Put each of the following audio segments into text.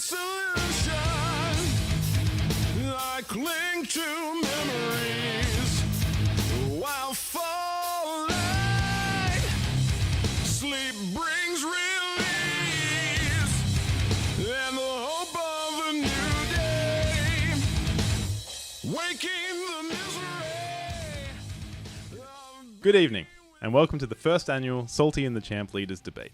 solution. I cling to memories while falling. Sleep brings release and the hope of a new day. Waking the misery. Good evening, and welcome to the first annual Salty and the Champ Leaders Debate.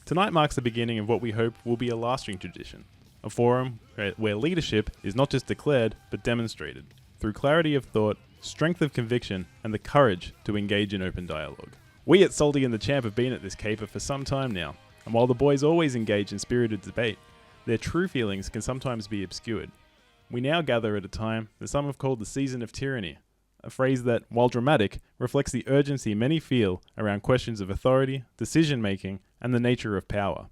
Tonight marks the beginning of what we hope will be a lasting tradition, a forum where leadership is not just declared, but demonstrated, through clarity of thought, strength of conviction, and the courage to engage in open dialogue. We at Salty and the Champ have been at this caper for some time now, and while the boys always engage in spirited debate, their true feelings can sometimes be obscured. We now gather at a time that some have called the season of tyranny, a phrase that, while dramatic, reflects the urgency many feel around questions of authority, decision-making, and the nature of power.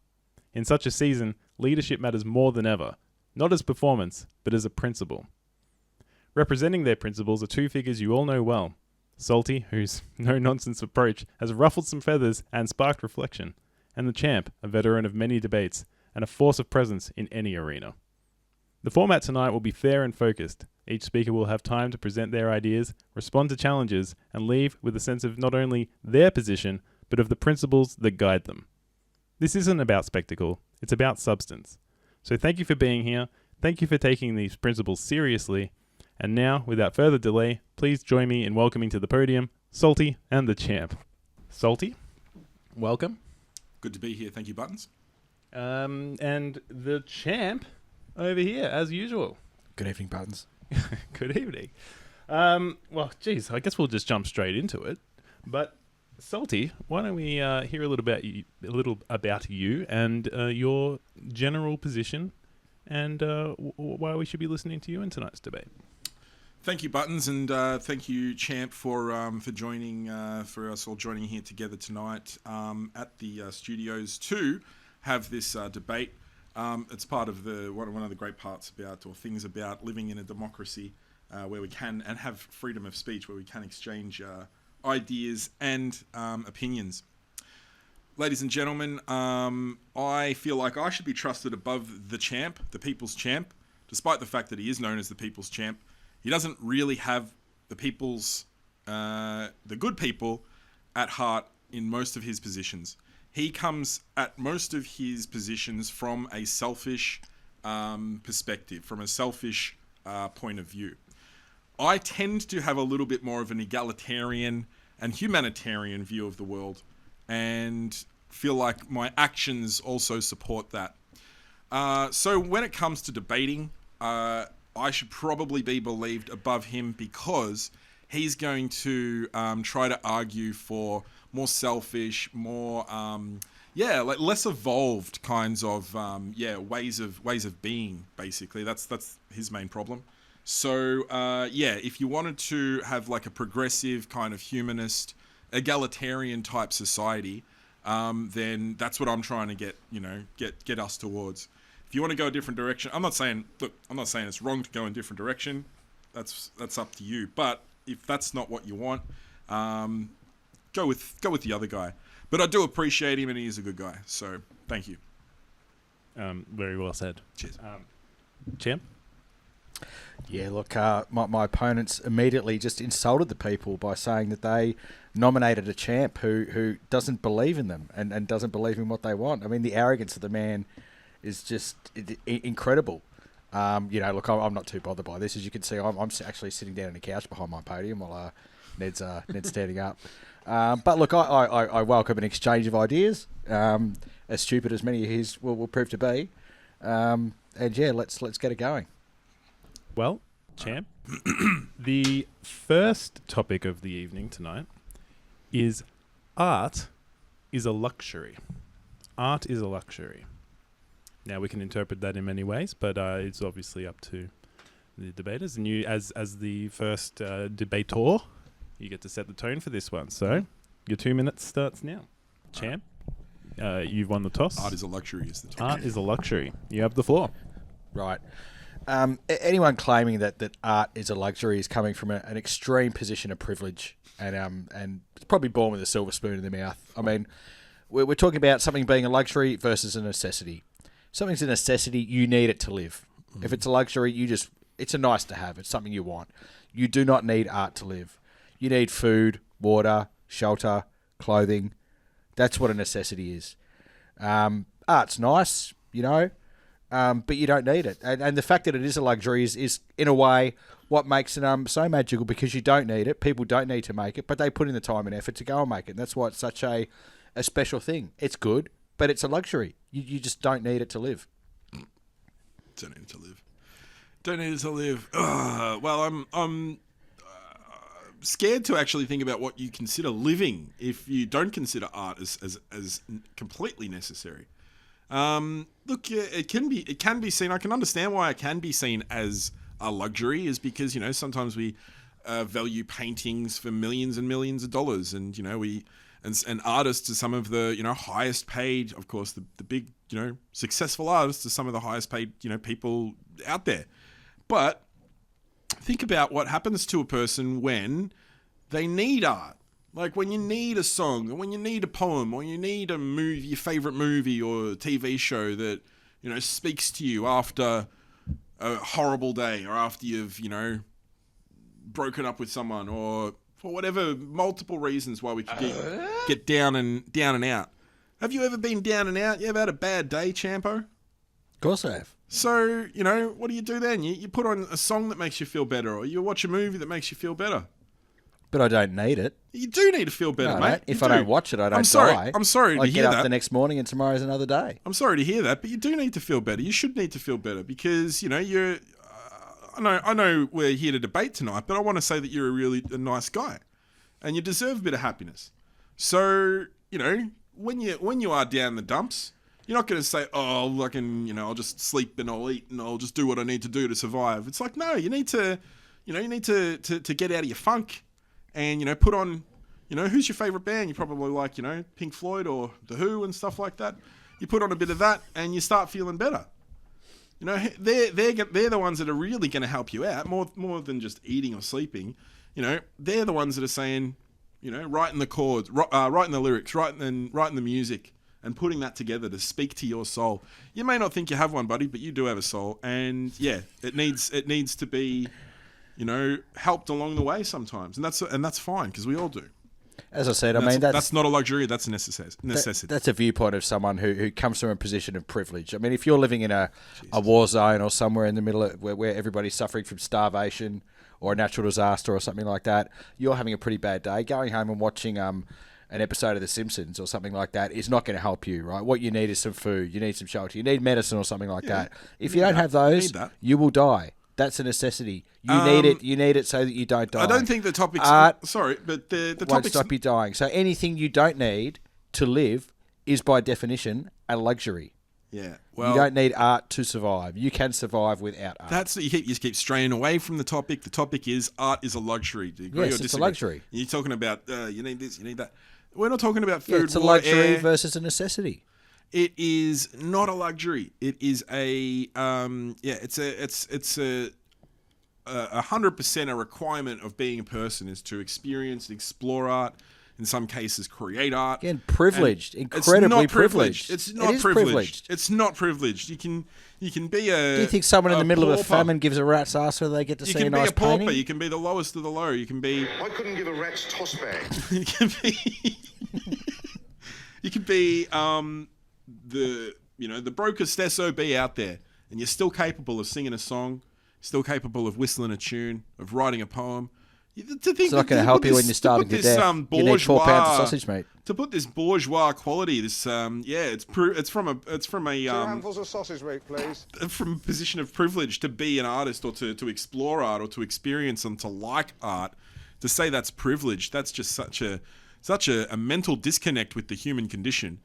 In such a season, leadership matters more than ever, not as performance, but as a principle. Representing their principles are two figures you all know well. Salty, whose no-nonsense approach has ruffled some feathers and sparked reflection, and the Champ, a veteran of many debates, and a force of presence in any arena. The format tonight will be fair and focused. Each speaker will have time to present their ideas, respond to challenges, and leave with a sense of not only their position, but of the principles that guide them. This isn't about spectacle, it's about substance. So thank you for being here, thank you for taking these principles seriously, and now, without further delay, please join me in welcoming to the podium, Salty and the Champ. Salty, welcome. Good to be here, thank you, Buttons. And the Champ over here, as usual. Good evening, Buttons. Good evening. Well, geez, I guess we'll just jump straight into it. But Salty, why don't we hear a little about you and your general position, and why we should be listening to you in tonight's debate. Thank you, Buttons, and thank you, Champ, for joining, for us all joining here together tonight at the studios to have this debate. It's part of one of the great parts about, or things about, living in a democracy where we can and have freedom of speech, where we can exchange ideas and opinions. Ladies and gentlemen, I feel like I should be trusted above the Champ, the People's Champ, despite the fact that he is known as the People's Champ. He doesn't really have the people's, the good people at heart in most of his positions. He comes at most of his positions from a selfish perspective, from a selfish point of view. I tend to have a little bit more of an egalitarian and humanitarian view of the world, and feel like my actions also support that. So when it comes to debating, I should probably be believed above him, because he's going to try to argue for more selfish, more like less evolved kinds of ways of being. Basically, that's his main problem. So if you wanted to have like a progressive kind of humanist, egalitarian type society, then that's what I'm trying to get us towards. If you want to go a different direction, I'm not saying it's wrong to go in a different direction. That's up to you. But if that's not what you want, go with the other guy. But I do appreciate him, and he is a good guy. So thank you. Very well said. Cheers. Champ? Yeah, look, my opponents immediately just insulted the people by saying that they nominated a champ who doesn't believe in them and doesn't believe in what they want. I mean, the arrogance of the man is just incredible. Look, I'm not too bothered by this. As you can see, I'm actually sitting down on a couch behind my podium while Ned's standing up. But look, I welcome an exchange of ideas, as stupid as many of his will prove to be. Let's get it going. Well, Champ, the first topic of the evening tonight is art is a luxury. Art is a luxury. Now, we can interpret that in many ways, but it's obviously up to the debaters. And you, as the first debator, you get to set the tone for this one. So, your 2 minutes starts now. Champ, you've won the toss. Art is a luxury is the topic. Art is a luxury. You have the floor. Right. Anyone claiming that art is a luxury is coming from an extreme position of privilege, and it's probably born with a silver spoon in their mouth. I mean, we're talking about something being a luxury versus a necessity. Something's a necessity. You need it to live. If it's a luxury, it's a nice to have. It's something you want. You do not need art to live. You need food, water, shelter, clothing. That's what a necessity is. Art's nice, but you don't need it. And the fact that it is a luxury is in a way, what makes it so magical, because you don't need it. People don't need to make it, but they put in the time and effort to go and make it. And that's why it's such a special thing. It's good, but it's a luxury. You just don't need it to live. Don't need it to live. Don't need it to live. Well, I'm scared to actually think about what you consider living if you don't consider art as completely necessary. Look, it can be seen. I can understand why it can be seen as a luxury, is because sometimes we value paintings for millions and millions of dollars, and and artists are some of the highest paid. Of course, the big successful artists are some of the highest paid people out there. But think about what happens to a person when they need art. Like when you need a song, or when you need a poem, or you need a movie, your favorite movie or TV show that, speaks to you after a horrible day, or after you've, broken up with someone, or for whatever multiple reasons why we could get down and out. Have you ever been down and out? You ever had a bad day, Champo? Of course I have. So, what do you do then? You put on a song that makes you feel better, or you watch a movie that makes you feel better. But I don't need it. You do need to feel better, mate. If I don't watch it, I don't die. I'm sorry to I hear get that. up the next morning and tomorrow's another day. I'm sorry to hear that, but you do need to feel better. You should need to feel better because, you're... I know we're here to debate tonight, but I want to say that you're a nice guy and you deserve a bit of happiness. So, when you are down the dumps, you're not going to say, oh, I'll just sleep and I'll eat and I'll just do what I need to do to survive. It's like, no, you need to get out of your funk and, put on, who's your favorite band? You probably like, Pink Floyd or The Who and stuff like that. You put on a bit of that and you start feeling better. They're the ones that are really going to help you out more than just eating or sleeping. They're the ones that are saying, writing the chords, writing the lyrics, writing the music, and putting that together to speak to your soul. You may not think you have one, buddy, but you do have a soul, and yeah, it needs to be, helped along the way sometimes, and that's fine because we all do. As I said, that's not a luxury; that's a necessity. That's a viewpoint of someone who comes from a position of privilege. I mean, if you're living in a war zone or somewhere in the middle of where everybody's suffering from starvation or a natural disaster or something like that, you're having a pretty bad day. Going home and watching an episode of The Simpsons or something like that is not going to help you, right? What you need is some food. You need some shelter. You need medicine or something like that. If you don't have those, you will die. That's a necessity. You need it. You need it so that you don't die. I don't think the topic's... sorry, but the won't topic's... stop you dying. So anything you don't need to live is by definition a luxury. Yeah. Well, you don't need art to survive. You can survive without art. You keep straying away from the topic. The topic is art is a luxury. Do you agree or disagree? It's a luxury. You're talking about you need this, you need that. We're not talking about food, it's a water, luxury air. versus a necessity. It is not a luxury. It is a it's a 100% a requirement of being a person is to experience and explore art. In some cases, create art. Again, privileged, incredibly privileged. It's not privileged. It's not privileged. You can be a. Do you think someone in the middle of a pauper. famine gives a rat's ass so they get to see a nice You can be a pauper. painting? You can be the lowest of the low. You can be. I couldn't give a rat's toss bag. You can be. You can be the brokest SOB out there, and you're still capable of singing a song, still capable of whistling a tune, of writing a poem. It's not going to help you when you're starving to death. You need 4 pounds of sausage meat. To put this bourgeois quality, this it's from a 2 handfuls of sausage meat, please. From a position of privilege to be an artist or to explore art or to experience and to like art. To say that's privilege, that's just such a mental disconnect with the human condition.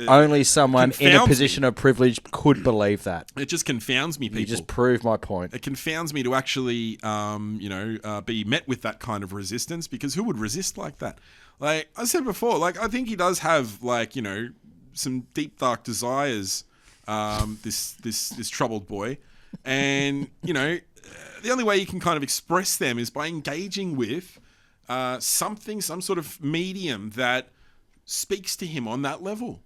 Only someone in a position of privilege could believe that. It just confounds me, people. You just prove my point. It confounds me to actually, be met with that kind of resistance, because who would resist like that? Like I said before, I think he does have, some deep, dark desires, this troubled boy. And, the only way you can kind of express them is by engaging with some sort of medium that speaks to him on that level.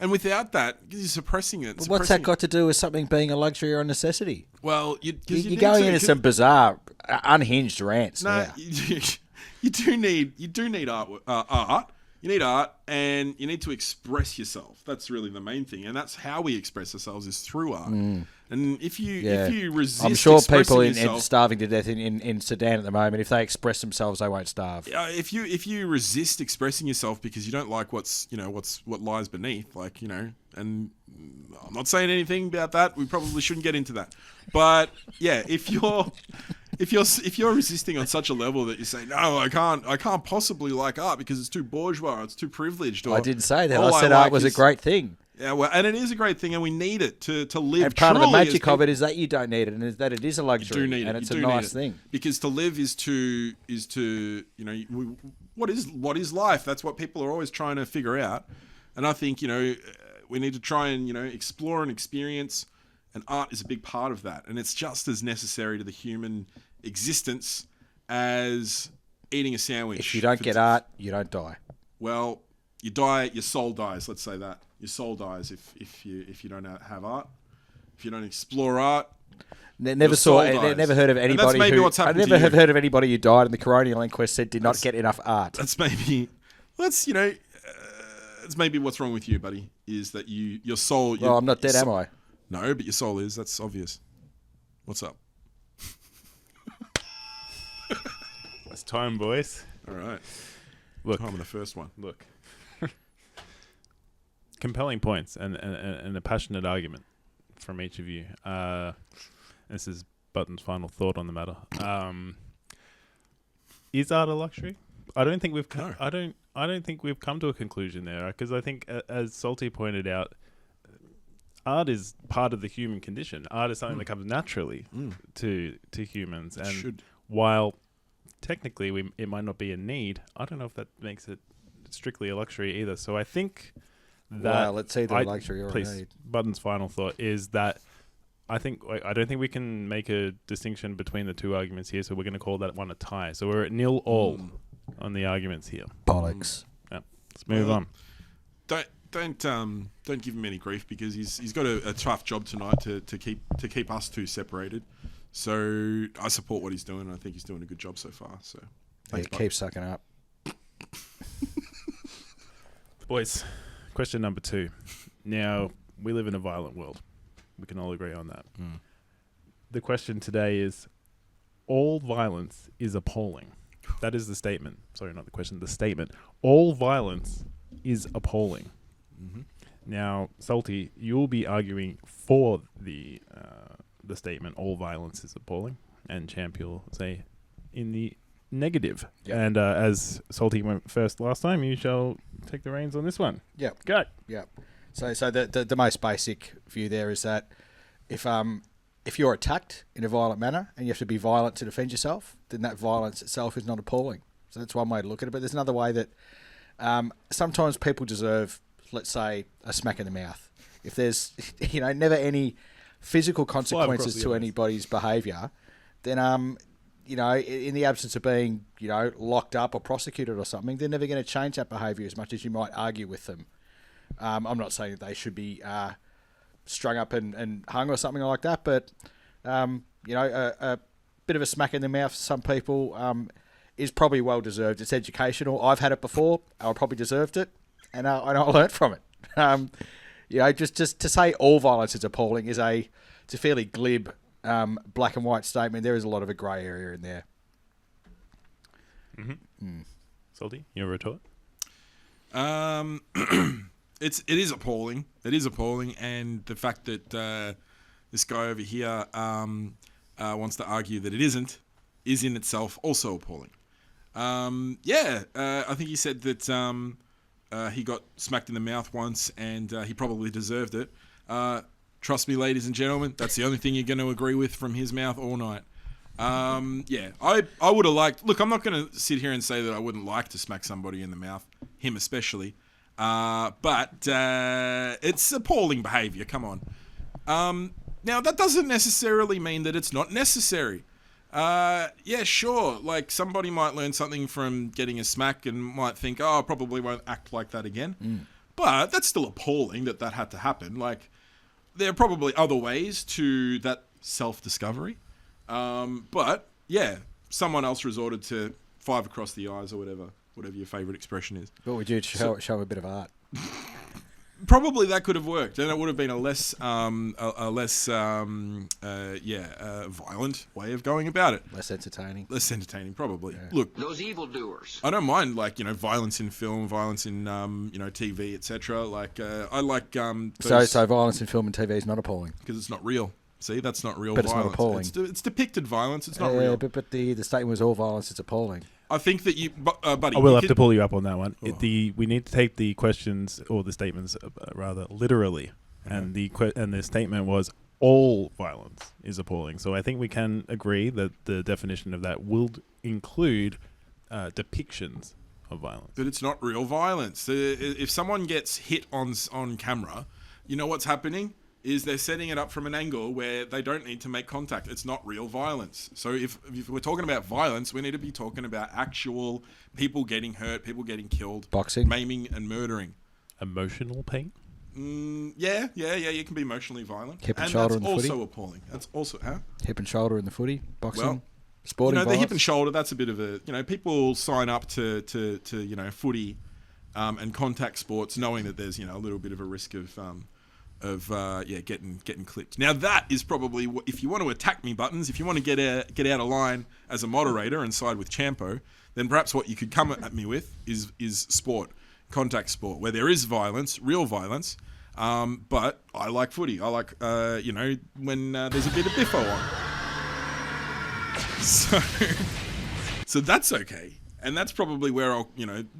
And without that, you're suppressing it. But what's that got to do with something being a luxury or a necessity? Well, you're going into some bizarre, unhinged rants. No, now. you do need art. You need art, and you need to express yourself. That's really the main thing, and that's how we express ourselves is through art. And if you resist, I'm sure people yourself, starving to death in Sudan at the moment, if they express themselves, they won't starve. If you resist expressing yourself because you don't like what lies beneath, and I'm not saying anything about that. We probably shouldn't get into that. But yeah, if you're resisting on such a level that you say, no, I can't possibly like art because it's too bourgeois, it's too privileged. Or, I didn't say that. I said art was a great thing. Yeah, well, and it is a great thing, and we need it to live. And part of the magic of it is that you don't need it, and is that it is a luxury, you do need and it. it's a nice thing. Because to live is to what is life? That's what people are always trying to figure out, and I think we need to try and explore and experience, and art is a big part of that, and it's just as necessary to the human existence as eating a sandwich. If you don't get art, you don't die. Well, you die. Your soul dies. Let's say that your soul dies if you don't have art. If you don't explore art. Never heard of anybody. Maybe what's happened. I never have heard of anybody who died, and the coronial inquest said did not get enough art. That's maybe. It's maybe what's wrong with you, buddy. Is that your soul? Well, I'm not dead, am I? No, but your soul is. That's obvious. What's up? It's time, boys. All right. Look, time on the first one. Look. Compelling points and a passionate argument from each of you. This is Button's final thought on the matter. Is art a luxury? I don't think we've. I don't think we've come to a conclusion there, because I think, as Salty pointed out, art is part of the human condition. Art is something that comes naturally to humans, and while technically it might not be a need, I don't know if that makes it strictly a luxury either. So I think that, well, it's either a luxury or a need. Button's final thought is that I don't think we can make a distinction between the two arguments here, so we're going to call that one a tie. So we're at 0-all on the arguments here. Bollocks. Yeah, let's move on. Don't give him any grief, because he's got a tough job tonight to keep us two separated. So I support what he's doing. I think he's doing a good job so far. So thanks, keep sucking up, boys. Question number 2. Now, we live in a violent world. We can all agree on that. The question today is, all violence is appalling. That is the statement. Sorry, not the question, the statement. All violence is appalling. Now, Salty, you'll be arguing for the statement, all violence is appalling, and Champ, you'll say in the negative. Yep. And as Salty went first last time, you shall take the reins on this one. Yep. Go. Yep. So the most basic view there is that if you're attacked in a violent manner and you have to be violent to defend yourself, then that violence itself is not appalling. So that's one way to look at it. But there's another way that sometimes people deserve, let's say, a smack in the mouth. If there's never any physical consequences to anybody's behaviour, then in the absence of being locked up or prosecuted or something, they're never going to change that behaviour as much as you might argue with them. I'm not saying that they should be strung up and hung or something like that, but a bit of a smack in the mouth for some people is probably well deserved. It's educational. I've had it before. I probably deserved it, and I learnt from it. Just to say all violence is appalling is a fairly glib black and white statement. There is a lot of a grey area in there. Salty, your retort? It is appalling. It is appalling, and the fact that this guy over here wants to argue that it isn't is in itself also appalling. I think he said that he got smacked in the mouth once, and he probably deserved it. Trust me, ladies and gentlemen, that's the only thing you're going to agree with from his mouth all night. I would have liked... Look, I'm not going to sit here and say that I wouldn't like to smack somebody in the mouth, him especially. But it's appalling behaviour, come on. Now, that doesn't necessarily mean that it's not necessary. Sure, like somebody might learn something from getting a smack and might think, I probably won't act like that again. But that's still appalling that had to happen. Like, there are probably other ways to that self-discovery. But, yeah, someone else resorted to 5 across the eyes or whatever your favourite expression is. What would you show a bit of art? Probably that could have worked, and it would have been a less violent way of going about it. Less entertaining, probably. Yeah. Look, Those evildoers. I don't mind violence in film, violence in TV, etc. I like so violence in film and TV is not appalling because it's not real. See, that's not real but violence. It's not appalling. It's depicted violence. It's not real. But the statement was all violence is appalling. I think that buddy. I will have to pull you up on that one. Oh. We need to take the questions or the statements rather literally, and the statement was all violence is appalling. So I think we can agree that the definition of that will include depictions of violence. But it's not real violence. If someone gets hit on camera, you know what's happening is they're setting it up from an angle where they don't need to make contact. It's not real violence. So if we're talking about violence, we need to be talking about actual people getting hurt, people getting killed, boxing, maiming and murdering. Emotional pain? Yeah. You can be emotionally violent. Hip and shoulder in the footy? That's also appalling. That's also, hip and shoulder in the footy, boxing, well, sporting violence. The hip and shoulder, that's a bit of a, people sign up to footy and contact sports knowing that there's, a little bit of a risk of getting clipped. Now that is probably if you want to attack me, Buttons, if you want to get out of line as a moderator and side with Champo, then perhaps what you could come at me with is sport, contact sport, where there is violence, real violence. But I like footy. I like when there's a bit of biffo on. So that's okay. And that's probably where I'll,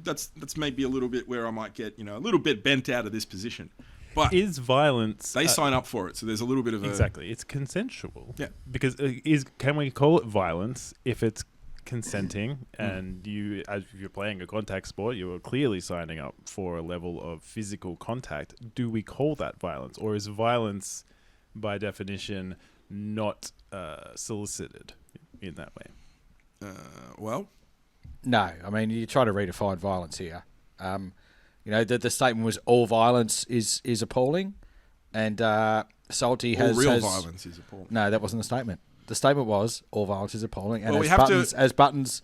that's maybe a little bit where I might get, a little bit bent out of this position. But is violence... They sign up for it, so there's a little bit of Exactly. It's consensual. Yeah. Because can we call it violence if it's consenting and as you're playing a contact sport, you are clearly signing up for a level of physical contact? Do we call that violence? Or is violence, by definition, not solicited in that way? Well... No. I mean, you try to redefine violence here. The statement was all violence is appalling, and Salty has... All real violence is appalling. No, that wasn't the statement. The statement was all violence is appalling, and well, as Buttons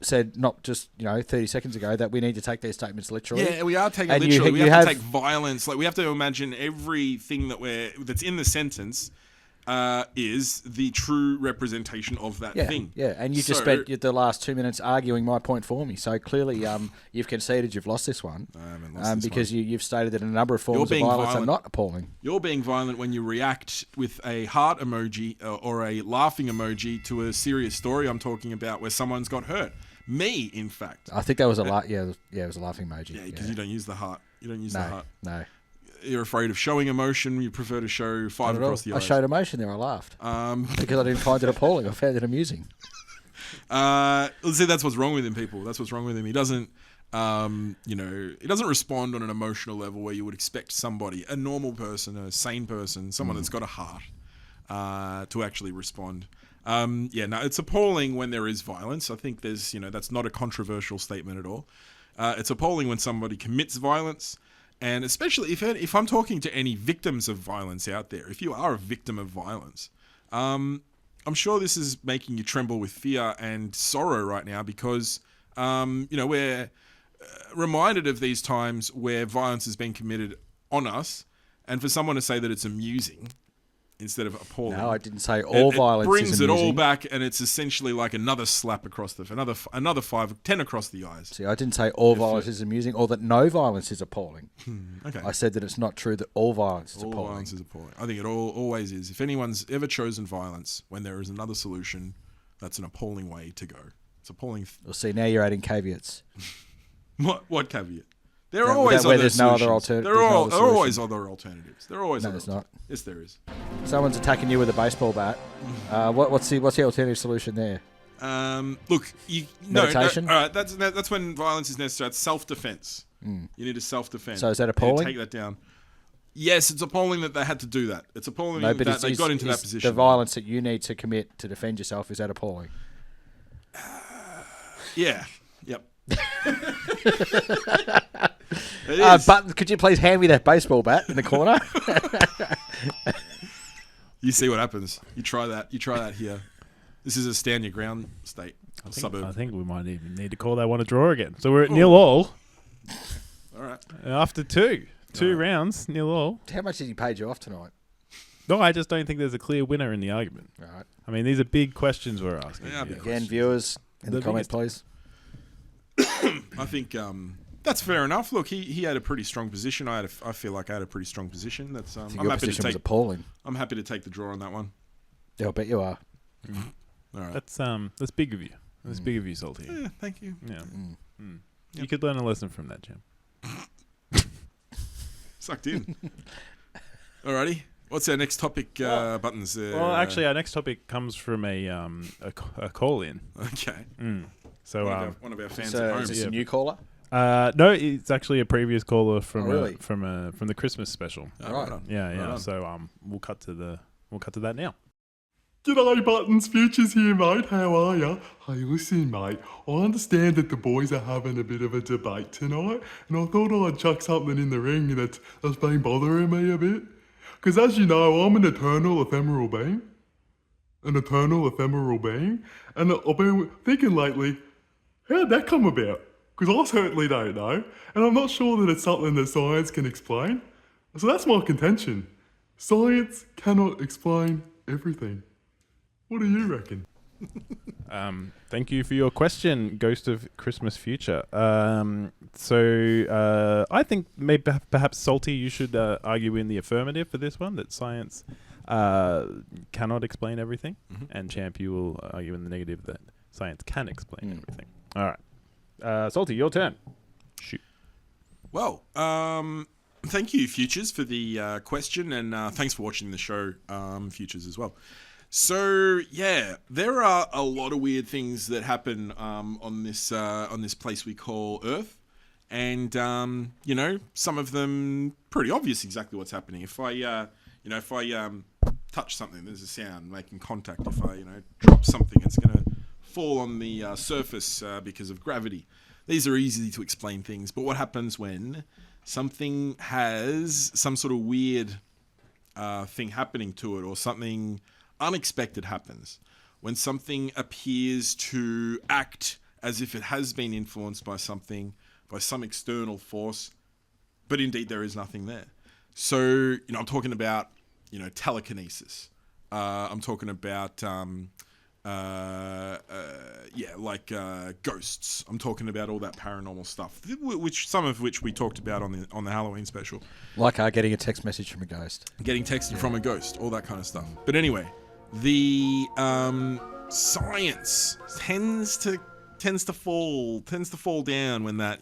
said not just 30 seconds ago, that we need to take these statements literally. Yeah, we are taking it literally. We have to take violence. We have to imagine everything that's in the sentence is the true representation of that thing. Yeah, and you just spent the last 2 minutes arguing my point for me. So clearly, you've conceded you've lost this one. I haven't lost this because one. You've stated that a number of forms of violence are not appalling. You're being violent when you react with a heart emoji or a laughing emoji to a serious story I'm talking about where someone's got hurt. Me, in fact. I think that was it was a laughing emoji. Yeah, because you don't use the heart. You don't use the heart. No. You're afraid of showing emotion. You prefer to show 5 across the eyes. I showed emotion there. I laughed because I didn't find it appalling. I found it amusing. See, that's what's wrong with him, people. That's what's wrong with him. He doesn't, he doesn't respond on an emotional level where you would expect somebody, a normal person, a sane person, someone that's got a heart, to actually respond. It's appalling when there is violence. I think there's, that's not a controversial statement at all. It's appalling when somebody commits violence. And especially if I'm talking to any victims of violence out there, if you are a victim of violence, I'm sure this is making you tremble with fear and sorrow right now because, we're reminded of these times where violence has been committed on us, and for someone to say that it's amusing instead of appalling. No, I didn't say all violence is amusing. It brings it all back, and it's essentially like another slap across another 10 across the eyes. See, I didn't say all violence is amusing or that no violence is appalling. Okay. I said that it's not true that all violence is appalling. All violence is appalling. I think it always is. If anyone's ever chosen violence when there is another solution, that's an appalling way to go. It's appalling. Well, see, now you're adding caveats. What caveat? There are always other solutions. No other alternatives. There are always other alternatives. There are always no, other there's not. Yes, there is. Someone's attacking you with a baseball bat. What's the alternative solution there? Look, meditation. All right, that's when violence is necessary. It's self-defense. You need to self-defend. So is that appalling? Take that down. Yes, it's appalling that they had to do that. It's appalling that they got into that position. The violence that you need to commit to defend yourself, is that appalling? Yeah. Yep. It is. Button, could you please hand me that baseball bat in the corner? You see what happens. You try that here. This is a stand your ground state. Suburb. I think we might even need to call that one a draw again. So we're at 0-0. All right. After two rounds, 0-0. How much did he pay you off tonight? No, I just don't think there's a clear winner in the argument. Right. I mean, these are big questions we're asking. Yeah, Again, viewers, in the comment, please. I think that's fair enough. Look, he had a pretty strong position. I feel like I had a pretty strong position. That's I'm your happy position to was take. appalling. I'm happy to take the draw on that one. Yeah, I bet you are. All right. That's big of you. That's big of you, Salty. Yeah, thank you. Yeah. You could learn a lesson from that, Jim. Sucked in. Alrighty. What's our next topic, Buttons? Well, actually, our next topic comes from a call-in. Okay. So one of our fans So at home. is this a new caller? no, it's actually a previous caller from really? from the Christmas special. Oh, Right. on. Yeah. Right on. So we'll cut to that now. G'day Buttons, Futures here mate, how are ya? Hey listen mate, I understand that the boys are having a bit of a debate tonight and I thought I'd chuck something in the ring that's been bothering me a bit. Because as you know, I'm an eternal ephemeral being. And I've been thinking lately, how'd that come about? Because I certainly don't know, and I'm not sure that it's something that science can explain. So that's my contention. Science cannot explain everything. What do you reckon? Thank you for your question, Ghost of Christmas Future. I think maybe perhaps Salty, you should argue in the affirmative for this one, that science cannot explain everything, and Champ, you will argue in the negative that science can explain everything. All right, Salty, your turn. Shoot. Well, thank you, Futures, for the question, and thanks for watching the show, Futures, as well. So yeah, there are a lot of weird things that happen on this place we call Earth, and some of them pretty obvious exactly what's happening. If I touch something, there's a sound making contact. If I drop something, it's gonna fall on the surface because of gravity. These are easy to explain things, but what happens when something has some sort of weird thing happening to it, or something unexpected happens? When something appears to act as if it has been influenced by something, by some external force, but indeed there is nothing there. So, I'm talking about, telekinesis. I'm talking about, ghosts. I'm talking about all that paranormal stuff, some of which we talked about on the Halloween special. Like getting a text message from a ghost. Getting texted from a ghost, all that kind of stuff. But anyway, the science tends to fall down when the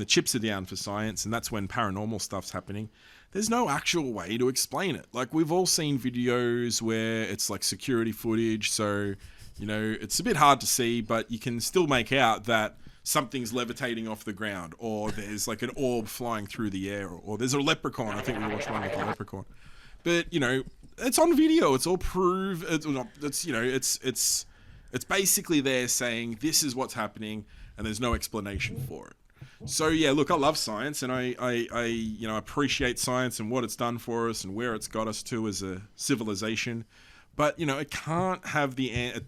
chips are down for science, and that's when paranormal stuff's happening. There's no actual way to explain it. Like, we've all seen videos where it's like security footage, so it's a bit hard to see, but you can still make out that something's levitating off the ground, or there's like an orb flying through the air, or there's a leprechaun. I think we watched one with a leprechaun. But it's on video. It's all proof. It's basically there saying this is what's happening, and there's no explanation for it. So yeah, look, I love science, and I appreciate science and what it's done for us and where it's got us to as a civilization. But it it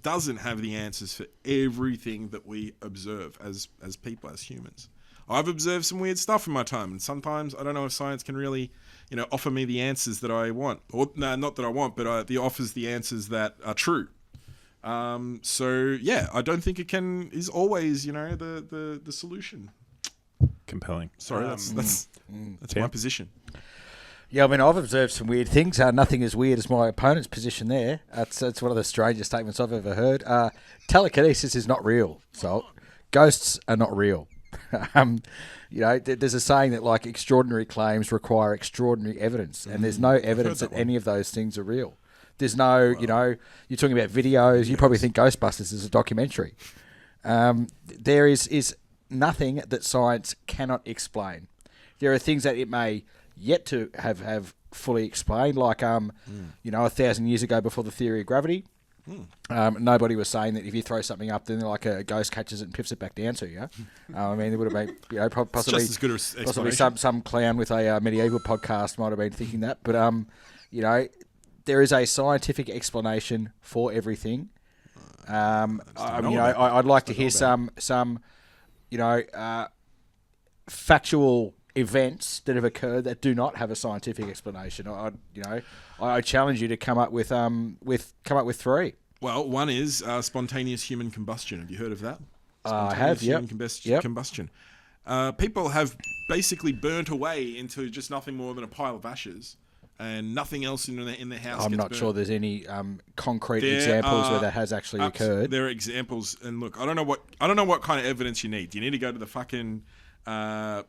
doesn't have the answers for everything that we observe as people, as humans. I've observed some weird stuff in my time, and sometimes I don't know if science can really offer me the answers that I want, or no, not that I want, but it offers the answers that are true. So yeah, I don't think it is always the solution. Compelling. Sorry, that's my position. Yeah, I mean, I've observed some weird things. Nothing as weird as my opponent's position there. That's one of the strangest statements I've ever heard. Telekinesis is not real, so ghosts are not real. There's a saying that like extraordinary claims require extraordinary evidence, and there's no evidence that any of those things are real. There's no, you're talking about videos. You probably think Ghostbusters is a documentary. There is nothing that science cannot explain. There are things that it may yet to have fully explained, like 1,000 years ago before the theory of gravity, Nobody was saying that if you throw something up, then like a ghost catches it and piffs it back down to you. I mean, there would have been, possibly, just as good as possibly some clown with a medieval podcast might have been thinking that. But there is a scientific explanation for everything. I'd like to hear some factual events that have occurred that do not have a scientific explanation. I challenge you to come up with three. Well, one is spontaneous human combustion. Have you heard of that? I have. Human combustion. People have basically burnt away into just nothing more than a pile of ashes, and nothing else in their house. I'm not sure there's any concrete examples where that has actually occurred. There are examples, and look, I don't know what kind of evidence you need. Do you need to go to the fucking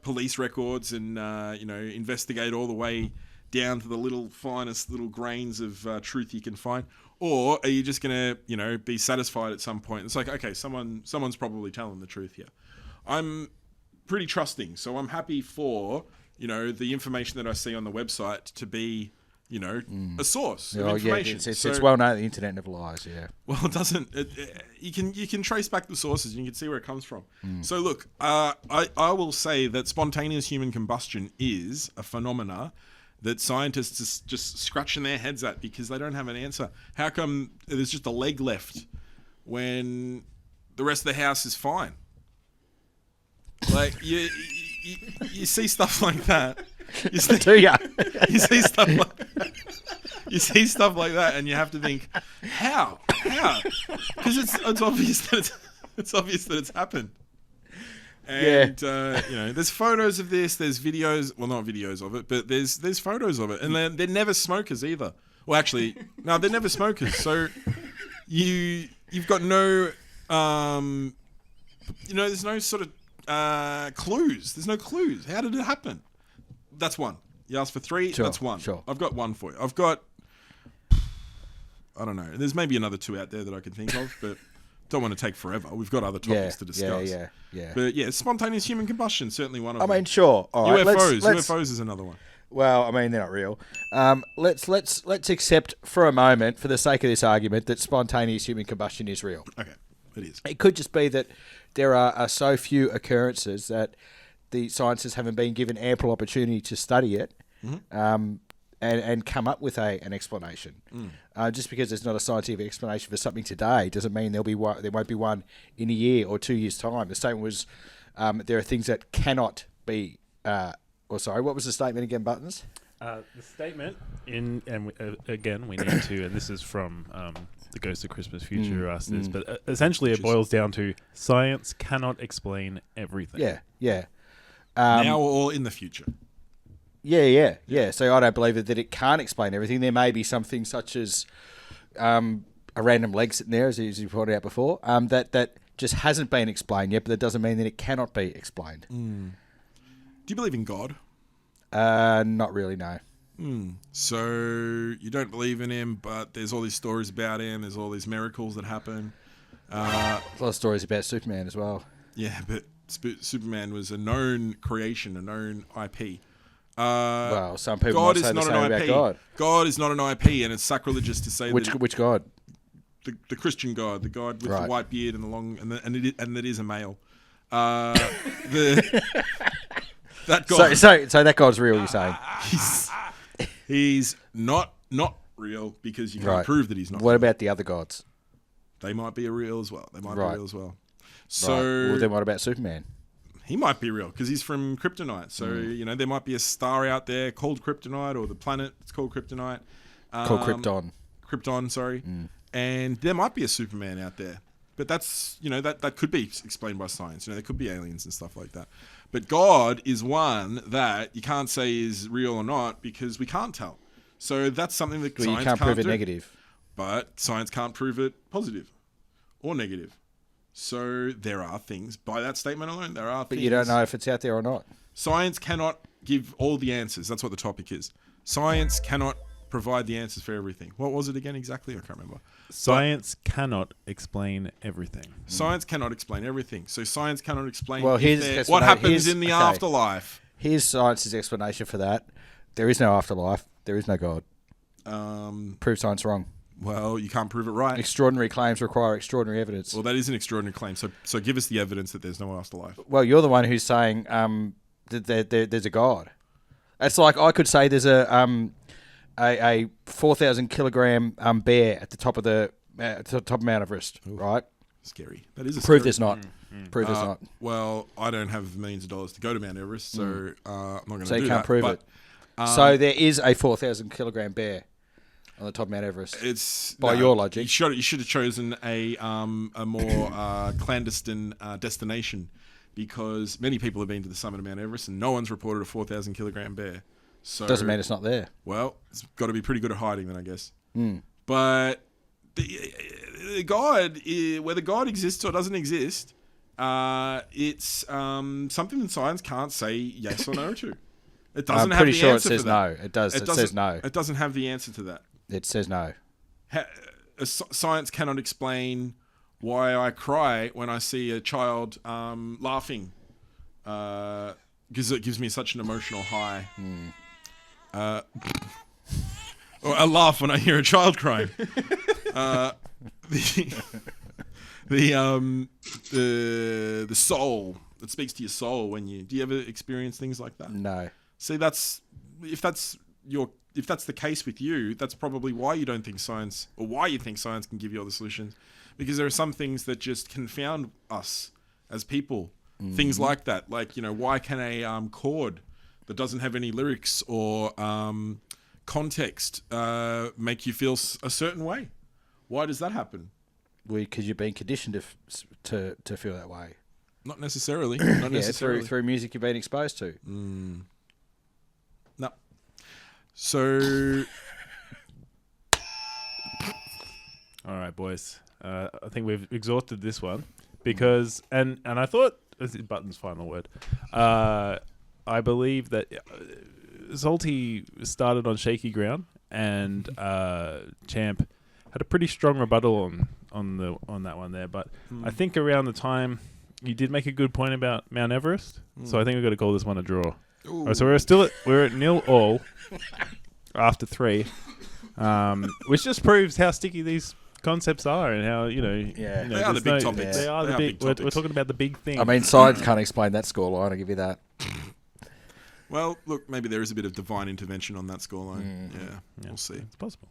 police records and investigate all the way down to the finest little grains of truth you can find, or are you just gonna be satisfied at some point? It's like, okay, someone's probably telling the truth here. I'm pretty trusting, so I'm happy for the information that I see on the website to be a source of information. It's well known the internet never lies. Yeah. Well, it doesn't. You can trace back the sources and you can see where it comes from. So look, I will say that spontaneous human combustion is a phenomena that scientists are just scratching their heads at because they don't have an answer. How come there's just a leg left when the rest of the house is fine? Like you see stuff like that. You see stuff like that, and you have to think, how? Because it's obvious that it's happened. And there's photos of this. There's videos. Well, not videos of it, but there's photos of it, and they're never smokers either. Well, actually, no, they're never smokers. So you've got no there's no sort of clues. There's no clues. How did it happen? That's one. You asked for three. Sure, that's one. Sure. I've got one for you. I don't know. There's maybe another two out there that I can think of, but don't want to take forever. We've got other topics to discuss. Yeah. But yeah, spontaneous human combustion, certainly one of them. I mean, sure. All right. UFOs is another one. Well, I mean, they're not real. Let's accept for a moment, for the sake of this argument, that spontaneous human combustion is real. Okay, it is. It could just be that there are so few occurrences that the scientists haven't been given ample opportunity to study it, and come up with an explanation. Just because there's not a scientific explanation for something today doesn't mean there won't be one in a year or 2 years' time. The statement was there are things that cannot be. What was the statement again, Buttons? The statement again we need to, and this is from the Ghost of Christmas Future who asked this, but essentially it boils down to science cannot explain everything. Yeah. Now or in the future. Yeah. So I don't believe that it can't explain everything. There may be something such as a random leg sitting there, as you pointed out before, that just hasn't been explained yet, but that doesn't mean that it cannot be explained. Do you believe in God? Not really, no. So you don't believe in him, but there's all these stories about him. There's all these miracles that happen. There's a lot of stories about Superman as well. Yeah, but Superman was a known creation, a known IP. Well, some people might say the same about God. God is not an IP, and it's sacrilegious to say which God? The Christian God, the God with the white beard and the long, and that is a male. That God. So that God's real, you're saying? He's not real because you can't prove that he's not. What real. about the other gods? They might be real as well. So well, then what about Superman? He might be real because he's from Kryptonite. So there might be a star out there called Kryptonite, or the planet it's called Kryptonite. Called Krypton. Krypton, sorry. And there might be a Superman out there. But that's, that could be explained by science. There could be aliens and stuff like that. But God is one that you can't say is real or not because we can't tell. So that's something that science can't prove it do. negative. But science can't prove it positive or negative. So there are things, by that statement alone, But you don't know if it's out there or not. Science cannot give all the answers. That's what the topic is. Science cannot provide the answers for everything. What was it again exactly? I can't remember. Science cannot explain everything. Science cannot explain everything. So science cannot explain what happens in the afterlife. Here's science's explanation for that. There is no afterlife. There is no God. Prove science wrong. Well, you can't prove it right. Extraordinary claims require extraordinary evidence. Well, that is an extraordinary claim. So give us the evidence that there's no afterlife. Well, you're the one who's saying that there's a God. It's like I could say there's a 4,000 kilogram bear at the top of Mount Everest, right? Scary. That is a Prove scary. there's not. Prove there's not. Well, I don't have millions of dollars to go to Mount Everest, so I'm not going to do that. So you can't prove it. So there is a 4,000 kilogram bear on the top of Mount Everest. It's by your logic. You should have chosen a more clandestine destination, because many people have been to the summit of Mount Everest and no one's reported a 4,000 kilogram bear. So doesn't mean it's not there. Well, it's got to be pretty good at hiding then, I guess. But the God, whether God exists or doesn't exist, it's something that science can't say yes or no to. It doesn't have the answer. I'm pretty sure it says no. It does. It says no. It doesn't have the answer to that. It says no. Science cannot explain why I cry when I see a child laughing, because it gives me such an emotional high. Or I laugh when I hear a child crying. The soul, it speaks to your soul when do you ever experience things like that? No. See, if that's the case with you, that's probably why you don't think science, or why you think science can give you all the solutions, because there are some things that just confound us as people. Things like that, like, why can a chord that doesn't have any lyrics or context make you feel a certain way? Why does that happen? Because you've been conditioned to feel that way. Not necessarily. Not necessarily. Through music you've been exposed to. No. So, All right, boys. I think we've exhausted this one because, and I thought this is Button's final word. I believe that Salty started on shaky ground, and Champ had a pretty strong rebuttal on that one there. But I think around the time you did make a good point about Mount Everest, so I think we've got to call this one a draw. All right, so we're at 0-0 after 3, which just proves how sticky these concepts are and how they are the big topics. They are the big. We're talking about the big thing. I mean, science can't explain that scoreline. I'll give you that. Well, look, maybe there is a bit of divine intervention on that scoreline. Yeah, we'll see. It's possible.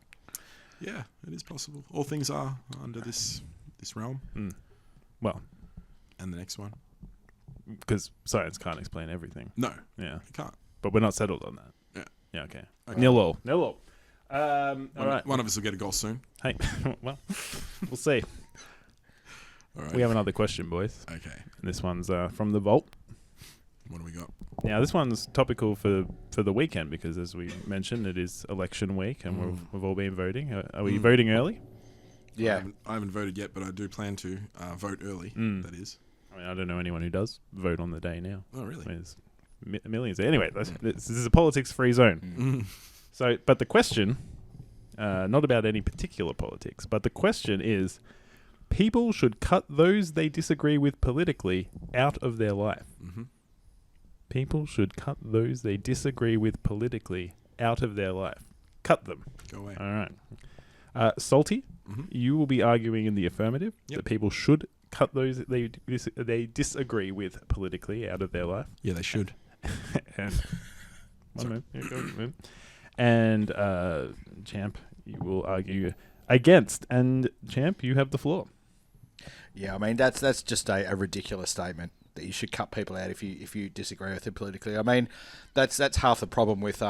Yeah, it is possible. All things are under this realm. Well, and the next one, because science can't explain everything. No, yeah, it can't. But we're not settled on that. Yeah. Okay. 0-0. All right. One of us will get a goal soon. Hey, well, we'll see. All right. We have another question, boys. Okay. And this one's from the vault. What do we got? Now, this one's topical for the weekend because, as we mentioned, it is election week and we've all been voting. Are we voting early? Yeah. I haven't voted yet, but I do plan to vote early, that is. I mean, I don't know anyone who does vote on the day now. Oh, really? I mean, there's millions. Anyway, this is a politics-free zone. So, but the question, not about any particular politics, but the question is, people should cut those they disagree with politically out of their life. People should cut those they disagree with politically out of their life. Cut them. Go away. All right. Salty, you will be arguing in the affirmative that people should cut those they disagree with politically out of their life. Yeah, they should. And Champ, you will argue against. And Champ, you have the floor. Yeah, I mean that's just a ridiculous statement that you should cut people out if you disagree with them politically. I mean, that's half the problem with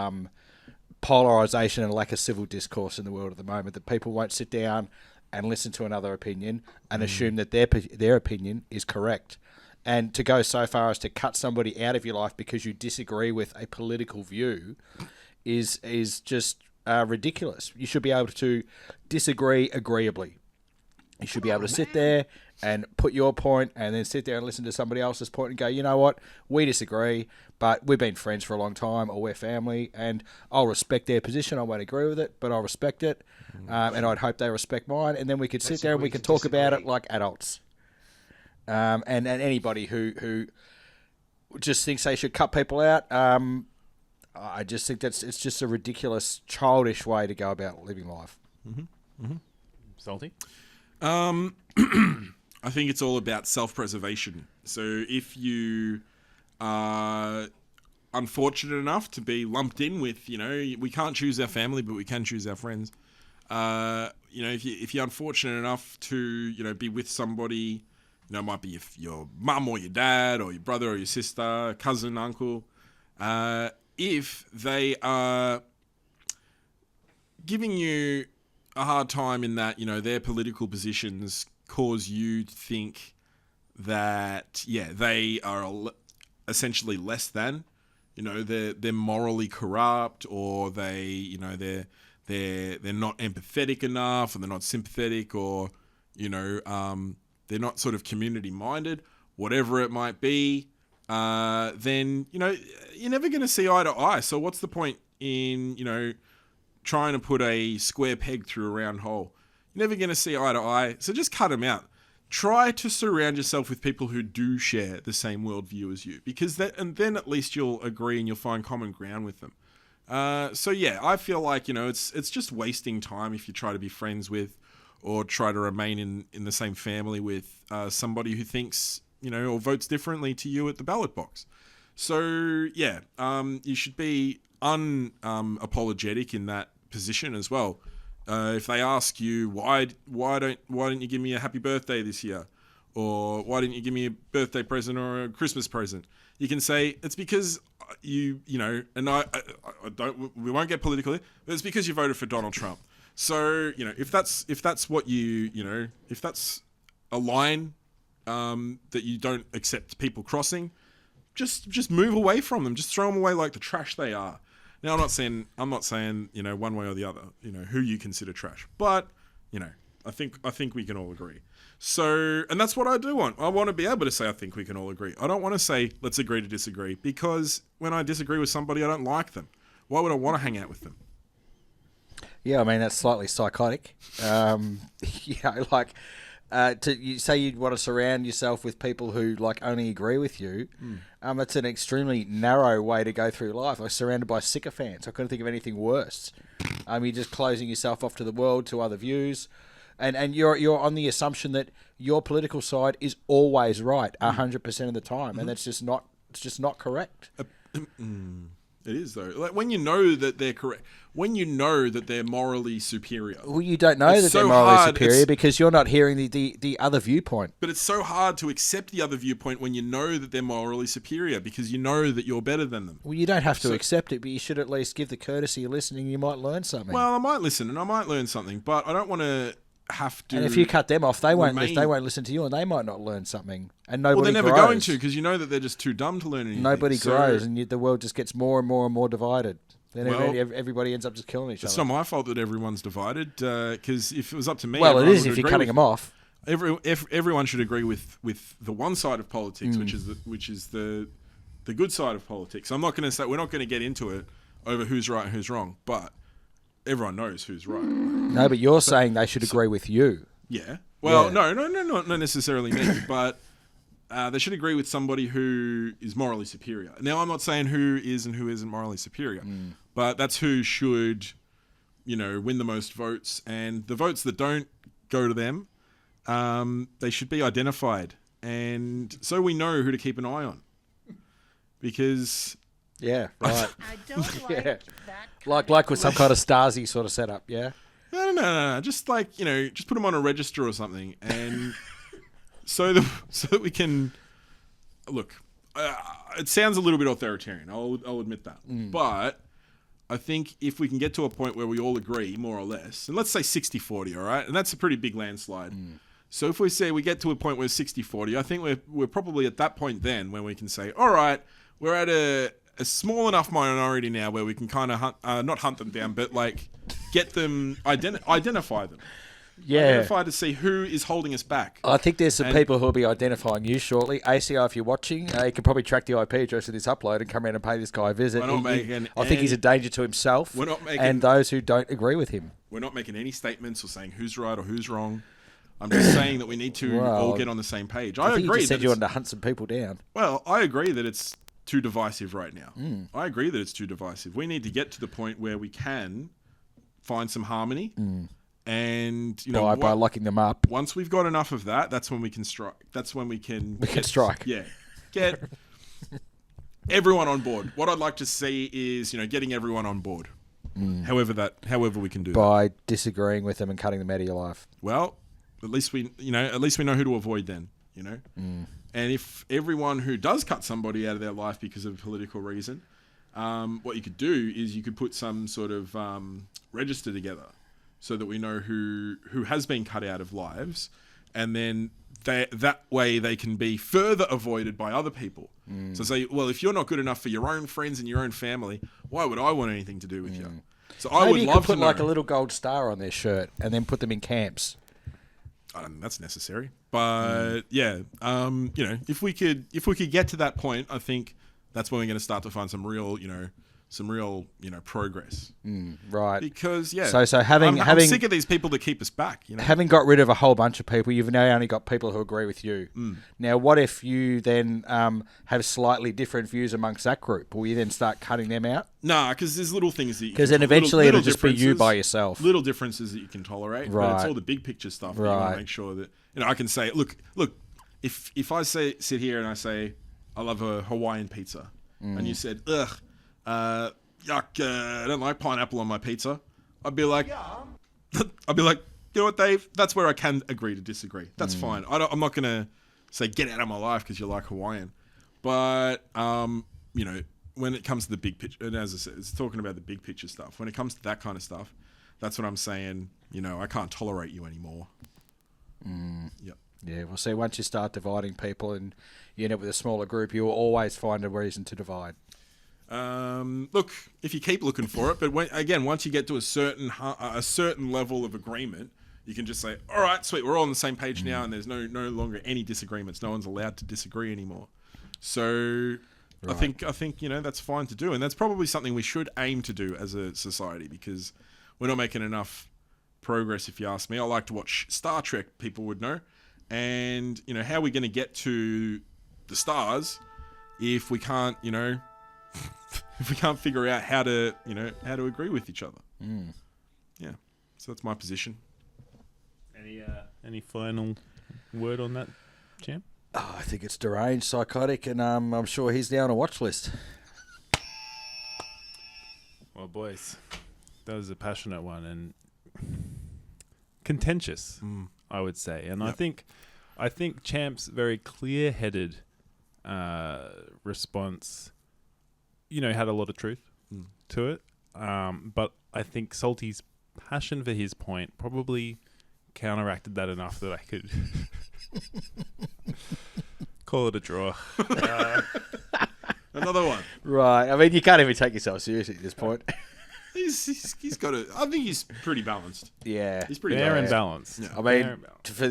polarisation and lack of civil discourse in the world at the moment. That people won't sit down and listen to another opinion and assume that their opinion is correct. And to go so far as to cut somebody out of your life because you disagree with a political view is just ridiculous. You should be able to disagree agreeably. You should be able to sit there and put your point and then sit there and listen to somebody else's point and go, you know what, we disagree, but we've been friends for a long time or we're family and I'll respect their position. I won't agree with it, but I'll respect it. And I'd hope they respect mine. And then we could sit there and we could talk about it like adults. And anybody who just thinks they should cut people out, I just think it's just a ridiculous, childish way to go about living life. Salty? I think it's all about self-preservation. So if you are unfortunate enough to be lumped in with, we can't choose our family, but we can choose our friends. If you're unfortunate enough to, be with somebody, it might be your mum or your dad or your brother or your sister, cousin, uncle, if they are giving you a hard time in that, their political positions cause you to think that, they are essentially less than, they're morally corrupt, or they're not empathetic enough, or they're not sympathetic, or, they're not sort of community minded, whatever it might be, then, you're never going to see eye to eye. So what's the point in, trying to put a square peg through a round hole? You're never going to see eye to eye. So just cut them out. Try to surround yourself with people who do share the same worldview as you, because and then at least you'll agree and you'll find common ground with them. I feel like, it's just wasting time if you try to be friends with or try to remain in the same family with somebody who thinks, or votes differently to you at the ballot box. So, you should be unapologetic in that position as well. If they ask you why didn't you give me a happy birthday this year, or why didn't you give me a birthday present or a Christmas present, you can say it's because and I don't. We won't get political here, but it's because you voted for Donald Trump. So if that's what if that's a line that you don't accept people crossing, just move away from them. Just throw them away like the trash they are. Now, I'm not saying one way or the other, who you consider trash, but I think we can all agree. So, and that's what I do want. I want to be able to say I think we can all agree. I don't want to say let's agree to disagree, because when I disagree with somebody, I don't like them. Why would I want to hang out with them? Yeah, I mean, that's slightly psychotic. You say you'd want to surround yourself with people who only agree with you. It's an extremely narrow way to go through life. I'm surrounded by sycophants. I couldn't think of anything worse. You're just closing yourself off to the world, to other views, and you're on the assumption that your political side is always right 100% of the time, and it's just not correct. It is, though. Like, when you know that they're correct, when you know that they're morally superior. Well, you don't know that they're morally superior because you're not hearing the other viewpoint. But it's so hard to accept the other viewpoint when you know that they're morally superior, because you know that you're better than them. Well, you don't have to accept it, but you should at least give the courtesy of listening. You might learn something. Well, I might listen and I might learn something, but I don't want to have to. And if you cut them off, they won't listen to you, and they might not learn something. And nobody grows. Well, they're never grows. going to, because you know that they're just too dumb to learn anything. Nobody grows, and the world just gets more and more and more divided. Then everybody ends up just killing each other. It's not my fault that everyone's divided, because if it was up to me... Well, it is if you're cutting them off. Everyone should agree with the one side of politics, which is the good side of politics. I'm not going to say... We're not going to get into it over who's right and who's wrong, but everyone knows who's right. No, but you're saying they should agree with you. Yeah. Well, no, not necessarily me, but they should agree with somebody who is morally superior. Now, I'm not saying who is and who isn't morally superior, but that's who should, win the most votes. And the votes that don't go to them, they should be identified. And so we know who to keep an eye on. Because... Yeah, right. I don't like that. Like with some kind of Stasi sort of setup, yeah? No. Just just put them on a register or something, and so that we can look. It sounds a little bit authoritarian. I'll admit that, but I think if we can get to a point where we all agree, more or less, and let's say 60-40, all right, and that's a pretty big landslide. So if we say we get to a point where 60-40, I think we're probably at that point then when we can say, all right, we're at a small enough minority now where we can kind of not hunt them down, but get them, identify them. Yeah. Identify to see who is holding us back. I think there's some people who will be identifying you shortly. ACO, if you're watching, you can probably track the IP address of this upload and come around and pay this guy a visit. I think he's a danger to himself and those who don't agree with him. We're not making any statements or saying who's right or who's wrong. I'm just saying that we need to all get on the same page. I agree. You just said you wanted to hunt some people down. Well, I agree that it's too divisive right now. I agree that it's too divisive. We need to get to the point where we can find some harmony And, you know, by locking them up. once we've got enough of that, that's when we can strike. That's when we can strike. Yeah. Get everyone on board. What I'd like to see is, you know, getting everyone on board. However we can do that. By disagreeing with them and cutting them out of your life. Well, at least we know who to avoid then, you know? And if everyone who does cut somebody out of their life because of a political reason, what you could do is you could put some sort of register together so that we know who has been cut out of lives, and then that way they can be further avoided by other people. So say, well, if you're not good enough for your own friends and your own family, why would I want anything to do with you? So I Maybe would you love could put to know. like a little gold star on their shirt and then put them in camps. I don't think that's necessary, but yeah, you know, if we could get to that point, I think that's when we're going to start to find some real progress. Right. Because yeah, So I'm sick of these people that keep us back. You know, having got rid of a whole bunch of people, you've now only got people who agree with you. Now, what if you then have slightly different views amongst that group? Will you then start cutting them out? nah, because there's little things that Because then eventually it'll just be you by yourself. Little differences that you can tolerate, but it's Right. all the big picture stuff that you want Right. to make sure that, you know, I can say, look, if I sit here and I say I love a Hawaiian pizza, and you said, ugh, yuck, I don't like pineapple on my pizza, I'd be like, you know what, Dave? That's where I can agree to disagree. That's fine. I'm not gonna say get out of my life because you like Hawaiian, but you know, when it comes to the big picture, and as I said, it's talking about the big picture stuff. When it comes to that kind of stuff, that's what I'm saying. You know, I can't tolerate you anymore. Yep. Yeah, well, see, once you start dividing people and you end up with a smaller group, you'll always find a reason to divide. Look, if you keep looking for it, but once you get to a certain level of agreement, you can just say, all right, sweet, we're all on the same page now, and there's no longer any disagreements. No one's allowed to disagree anymore. So I think you know, that's fine to do, and that's probably something we should aim to do as a society, because we're not making enough progress, if you ask me. I like to watch Star Trek, people would know, and you know, how are we going to get to the stars if we can't, you know, if we can't figure out how to agree with each other? Yeah, so that's my position. Any final word on that, champ? Oh, I think it's deranged, psychotic, and I'm sure he's down a watch list. Well, boys, that was a passionate one and contentious, I would say. And Yep. I think Champ's very clear-headed response, you know, had a lot of truth to it. But I think Salty's passion for his point probably counteracted that enough that I could call it a draw. Another one. Right. I mean, you can't even take yourself seriously at this point. He's got a. I think he's pretty balanced. Yeah. He's pretty Fair and balanced. balanced. Yeah. I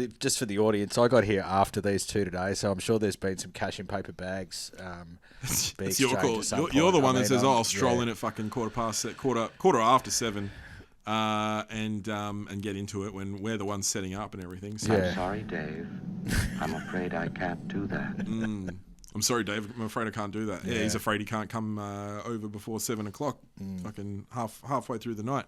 mean, just for the audience, I got here after these two today, so I'm sure there's been some cash in paper bags. Being It's your exchanged call. at some You're point. the one I that mean, says, "Oh, I'll stroll yeah. in at fucking quarter after 7, and get into it when we're the ones setting up and everything." So, Yeah. I'm sorry, Dave. I'm afraid I can't do that. I'm sorry, Dave. I'm afraid I can't do that. Yeah, he's afraid he can't come over before 7 o'clock. Fucking halfway through the night.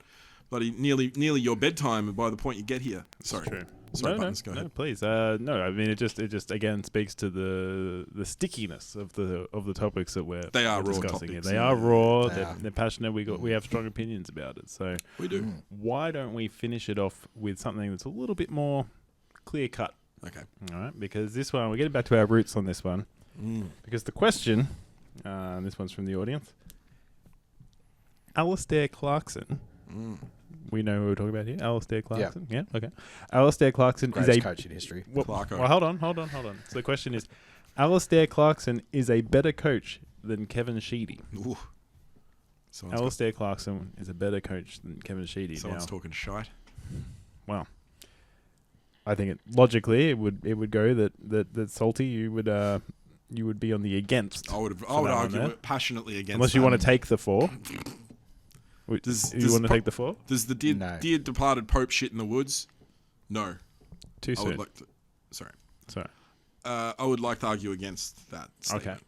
Bloody nearly your bedtime by the point you get here. Sorry. True. Sorry, no, Buttons, go ahead. please. No, I mean it just again speaks to the stickiness of the topics that we're They are raw discussing here. topics, They yeah. are raw. They are. They're passionate. We have strong opinions about it. So We do. why don't we finish it off with something that's a little bit more clear cut? Okay. All right, because this one we're getting back to our roots on this one. Because the question, and this one's from the audience, Alistair Clarkson. We know who we're talking about here. Alistair Clarkson. Yeah. Okay. Alistair Clarkson is Greatest a coach in history. Well, Clarko. hold on. So the question is, Alistair Clarkson is a better coach than Kevin Sheedy. Ooh. Someone's Alistair Clarkson is a better coach than Kevin Sheedy. Someone's Now, talking shite. well, I think logically it would go that Salty you would be on the against. I would that one argue there. passionately against. Unless you that. want to take the 4. Does you want to po- take the 4? Does the No. dear departed Pope shit in the woods? No. Too I soon. would like to. Sorry. Sorry. I would like to argue against that. Okay. statement.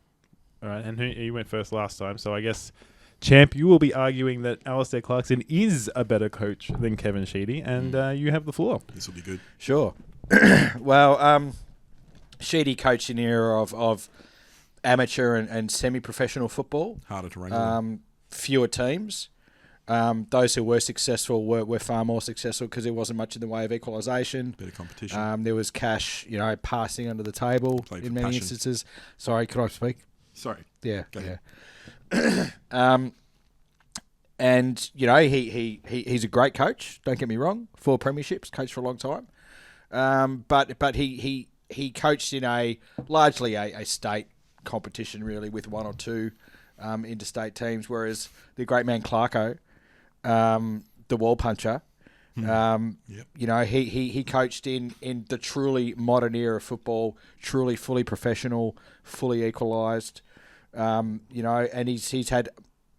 All right. And you went first last time, so I guess Champ, you will be arguing that Alistair Clarkson is a better coach than Kevin Sheedy, and you have the floor. This will be good. Sure. Well, Sheedy coached in an era of amateur and semi-professional football. Harder to wrangle. Fewer teams. Those who were successful were far more successful because there wasn't much in the way of equalisation. Bit of competition. There was cash, passing under the table Played in for many passion. instances. Sorry, could I speak? Sorry. Yeah, Go yeah. ahead. And he's a great coach. Don't get me wrong. 4 premierships, coached for a long time. But he coached in largely a state competition, really, with 1 or 2 interstate teams. Whereas the great man Clarko, the wall puncher, he coached in the truly modern era of football, truly fully professional, fully equalised. And he's had,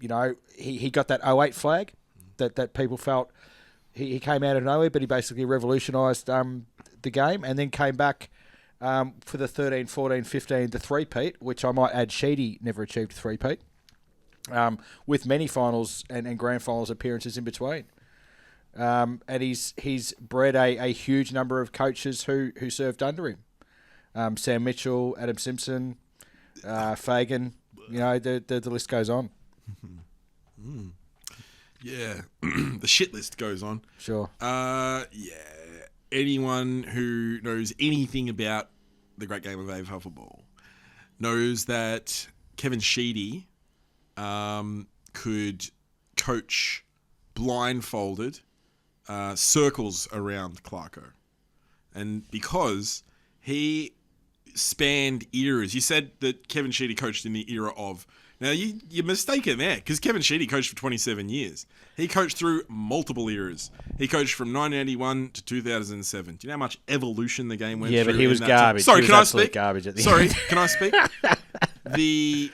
he got that 08 flag that people felt he came out of nowhere, but he basically revolutionised the game, and then came back for the 13, 14, 15, the three-peat, which I might add Sheedy never achieved a three-peat, with many finals and grand finals appearances in between. And he's bred a huge number of coaches who served under him. Sam Mitchell, Adam Simpson, Fagan, the list goes on. Yeah. The shit list goes on. Sure. Anyone who knows anything about the great game of AFL football knows that Kevin Sheedy could coach blindfolded circles around Clarko. And because he spanned eras, you said that Kevin Sheedy coached in the era of... Now, you're mistaken there, because Kevin Sheedy coached for 27 years. He coached through multiple eras. He coached from 1981 to 2007. Do you know how much evolution the game went through? Yeah, but he was in that garbage. Sorry, He was can I absolute speak? garbage at the Sorry, end. can I speak? The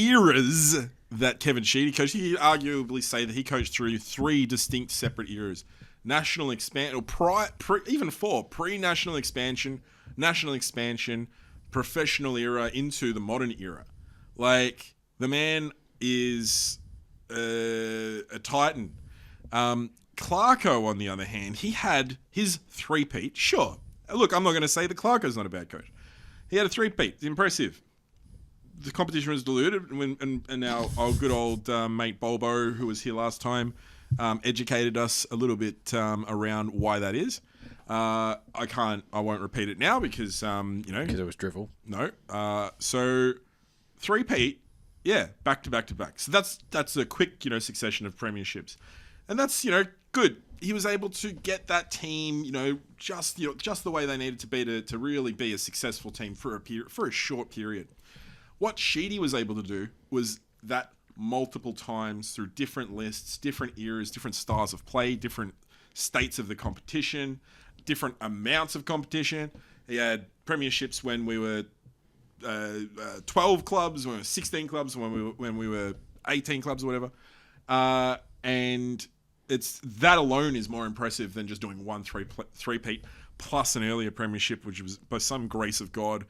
eras that Kevin Sheedy coached, you could arguably say that he coached through 3 distinct separate eras. National expansion, or even 4. Pre-national expansion, national expansion, professional era into the modern era. Like, the man is a titan. Clarko, on the other hand, he had his three-peat. Sure. Look, I'm not going to say that Clarko's not a bad coach. He had a three-peat. It's impressive. The competition was diluted, and our good old mate Bolbo, who was here last time, educated us a little bit around why that is. I won't repeat it now because, Because it was drivel. No. So... 3-peat, yeah, back to back to back. So that's a quick, succession of premierships, and that's good. He was able to get that team, just the way they needed to be to really be a successful team for a short period. What Sheedy was able to do was that multiple times through different lists, different eras, different styles of play, different states of the competition, different amounts of competition. He had premierships when we were 12 clubs, when we were 16 clubs, when we were 18 clubs or whatever, and that alone is more impressive than just doing one three-peat plus an earlier premiership, which was by some grace of God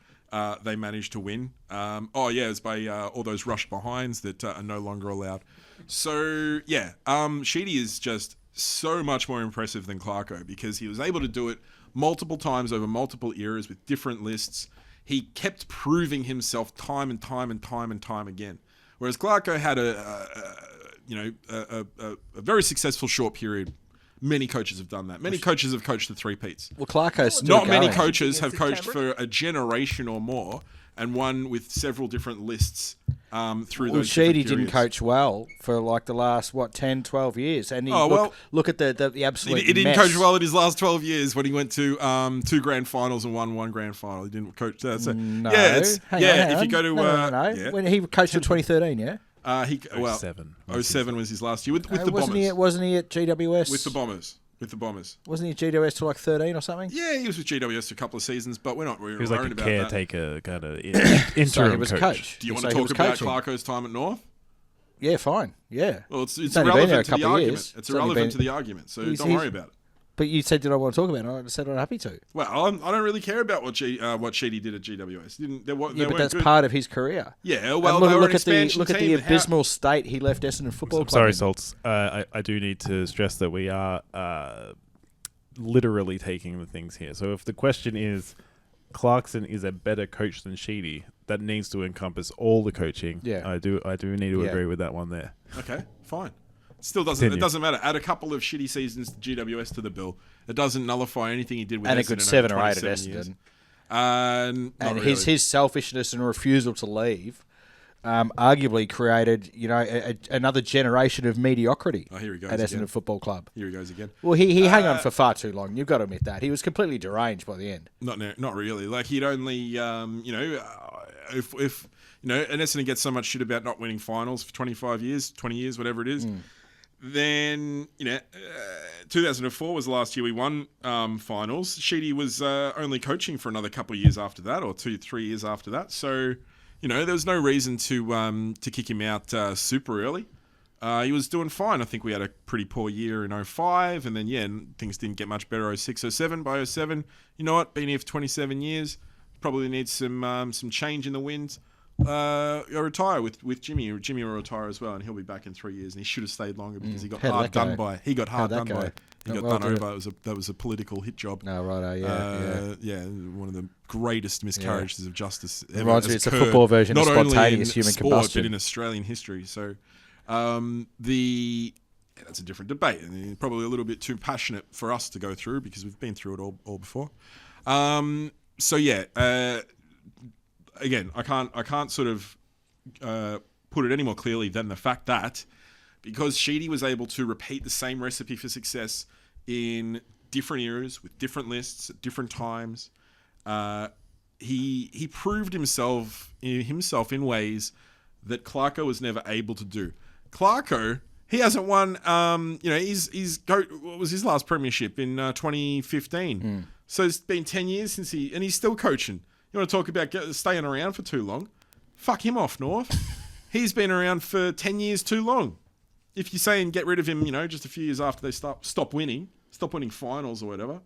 they managed to win. It was by all those rush behinds that are no longer allowed. So Sheedy is just so much more impressive than Clarko because he was able to do it multiple times over multiple eras with different lists. He kept proving himself time and time and time and time again. Whereas Clarko had a very successful short period. Many coaches have done that. Many coaches have coached the three-peats. Well, Clarko's still Not many going. coaches have coached for a generation or more and won with several different lists through those Sheedy different didn't periods. coach well for like the last 10, 12 years, and look at the absolute. He didn't mess. coach well in his last 12 years when he went to 2 grand finals and won 1 grand final. He didn't coach that. So, No, hang hang if on. you go to No. yeah. When he coached in 2013, yeah. 07. 07 was his last year with the wasn't Bombers. Wasn't he at GWS? With the Bombers. Wasn't he at GWS till like 13 or something? Yeah, he was with GWS for a couple of seasons, but we're not He really was like worried a about that. caretaker kind of So interim he was coach. Do you want So to he talk was about coaching. Clarko's time at North? Yeah, fine. Yeah. Well, it's only been there a irrelevant to the couple of argument. years. It's It's only irrelevant been- to the argument, so He's- don't worry about it. But you said, did I want to talk about it? I said I'm happy to. Well, I don't really care about what Sheedy did at GWS. They But that's good. part of his career. Yeah, well, and they were look an at the expansion look at the team. abysmal state he left Essendon Football I'm Club. sorry, in. Salts. I do need to stress that we are literally taking the things here. So if the question is, Clarkson is a better coach than Sheedy, that needs to encompass all the coaching. Yeah. I do need to agree with that one there. Okay, fine. Still doesn't. Continue. It doesn't matter. Add a couple of shitty seasons to GWS to the bill. It doesn't nullify anything he did with And Essendon a good over 7 or 8 at 27 years. Essendon. Not And really. his selfishness and refusal to leave arguably created, another generation of mediocrity Here he goes at Essendon again. Football Club. Here he goes again. Well, he hung on for far too long. You've got to admit that. He was completely deranged by the end. Not really. Like he'd only, if and Essendon gets so much shit about not winning finals for 25 years, 20 years, whatever it is. Then 2004 was the last year we won finals. Sheedy was only coaching for another couple of years after that, or 2-3 years after that. So there was no reason to kick him out super early. He was doing fine. I think we had a pretty poor year in 05, and then things didn't get much better 06, 07. By 07, you know what? Been here for 27 years. Probably needs some change in the wind. I'll retire with Jimmy. Jimmy will retire as well, and he'll be back in 3 years. And he should have stayed longer because he got How'd hard that go? done by. He got hard How'd that done by. go? He got Well, done did over. That was a political hit job. No, right, yeah. One of the greatest miscarriages of justice ever. Reminds me, has it's a occurred, football version of not only spontaneous in human sport, combustion. but in Australian history. So, that's a different debate, and probably a little bit too passionate for us to go through because we've been through it all before. Again, I can't sort of put it any more clearly than the fact that because Sheedy was able to repeat the same recipe for success in different eras with different lists at different times, he proved himself in ways that Clarko was never able to do. Clarko, he hasn't won. What was his last premiership in 2015? So it's been 10 years since and he's still coaching. You want to talk about staying around for too long? Fuck him off, North. He's been around for 10 years too long. If you're saying get rid of him, just a few years after they stop winning finals or whatever.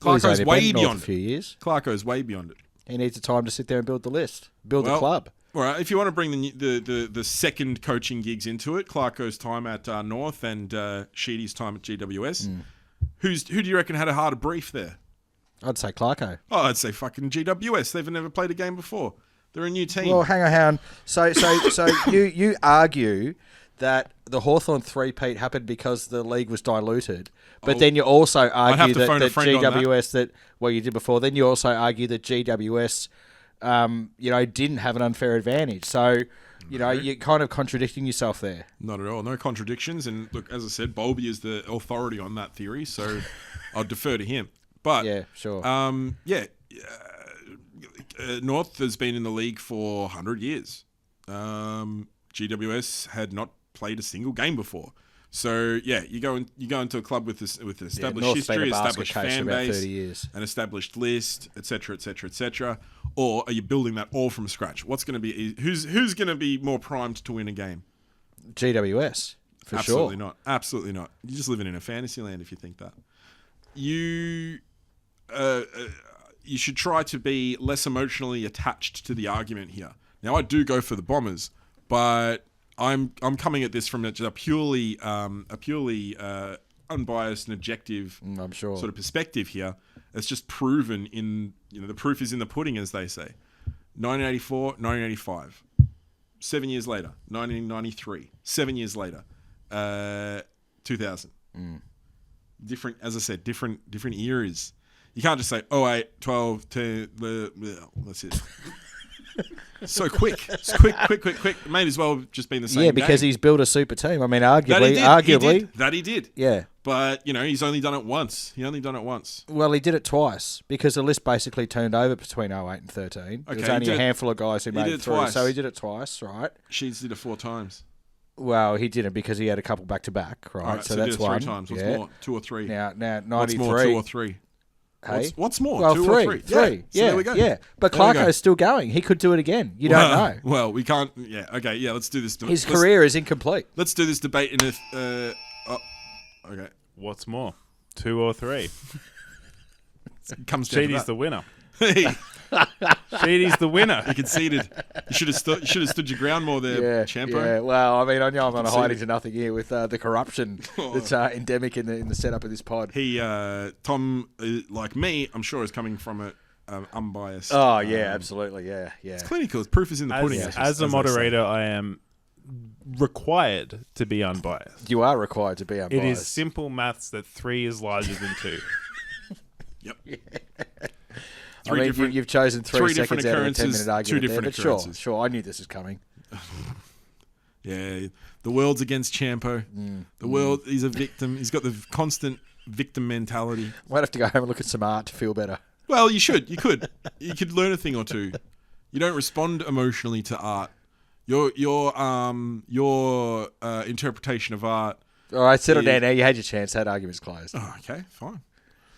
Clarko's way beyond a few years. Clarko's way beyond it. He needs the time to sit there and build the list, build the club. All right, if you want to bring the second coaching gigs into it, Clarko's time at North and Sheedy's time at GWS, who do you reckon had a harder brief there? I'd say Clarko. Oh, I'd say fucking GWS. They've never played a game before. They're a new team. Well, hang on. So you argue that the Hawthorn three-peat happened because the league was diluted, but then you also argue that GWS you did before. Then you also argue that GWS, didn't have an unfair advantage. So, you're kind of contradicting yourself there. Not at all. No contradictions. And look, as I said, Bowlby is the authority on that theory, so I'll defer to him. But yeah, sure. North has been in the league for 100 years. GWS had not played a single game before. So you go into a club with established history, established fan base, 30 years. an established list, etc., etc., etc. Or are you building that all from scratch? What's going to be who's going to be more primed to win a game? GWS for Absolutely sure. not. Absolutely not. You're just living in a fantasy land if you think that. You should try to be less emotionally attached to the argument here. Now, I do go for the Bombers, but I'm coming at this from a purely unbiased and objective I'm sure. sort of perspective here. It's just proven in the proof is in the pudding, as they say. 1984, 1985. 7 years later, 1993. 7 years later, 2000. Different, as I said, different eras. You can't just say 08, 12, 10, that's it. So quick. It's quick. It may as well have just been the same. Yeah, because game. he's built a super team. I mean, arguably. He did. Yeah. But, he's only done it once. Well, he did it twice because the list basically turned over between 08 and 13. There was only a handful of guys who made it through. Twice. So he did it twice, right? Sheeds did it 4 times. Well, he didn't because he had a couple back-to-back, right? All right, so he that's did it 3 one. times. What's yeah. more? 2 or 3? Now 93. What's more, 2 or 3? Hey? What's more? Well, 2 three. or 3? Three. Yeah. Yeah. So there we go. Yeah. But There we go. Clarko's still going. He could do it again. You don't know. Well, we can't. Yeah. Okay. Yeah. Let's do this. His career is incomplete. Let's do this debate in a. Okay. What's more? 2 or 3. It comes down to Sheedy's that. the winner. Hey, Sheedy's the winner. you conceded. You should have stood your ground more there, Champo. Yeah, well, I mean, I know I'm on a see hide it. into nothing here with the corruption that's endemic in the setup of this pod. He, Tom, like me, I'm sure is coming from it unbiased. Oh, yeah, absolutely, yeah. It's clinical. Proof is in the pudding. As a moderator, I am required to be unbiased. You are required to be unbiased. It is simple maths that 3 is larger than 2. Yep. I mean, you've chosen 3 different seconds out of a 10-minute occurrences, argument 2 there, different but occurrences. sure, I knew this was coming. Yeah, the world's against Champo. The world, he's a victim. He's got the constant victim mentality. Might have to go home and look at some art to feel better. Well, you should. You could. You could learn a thing or two. You don't respond emotionally to art. Your interpretation of art. All right, settle down now. You had your chance. That argument's closed. Oh, okay, fine.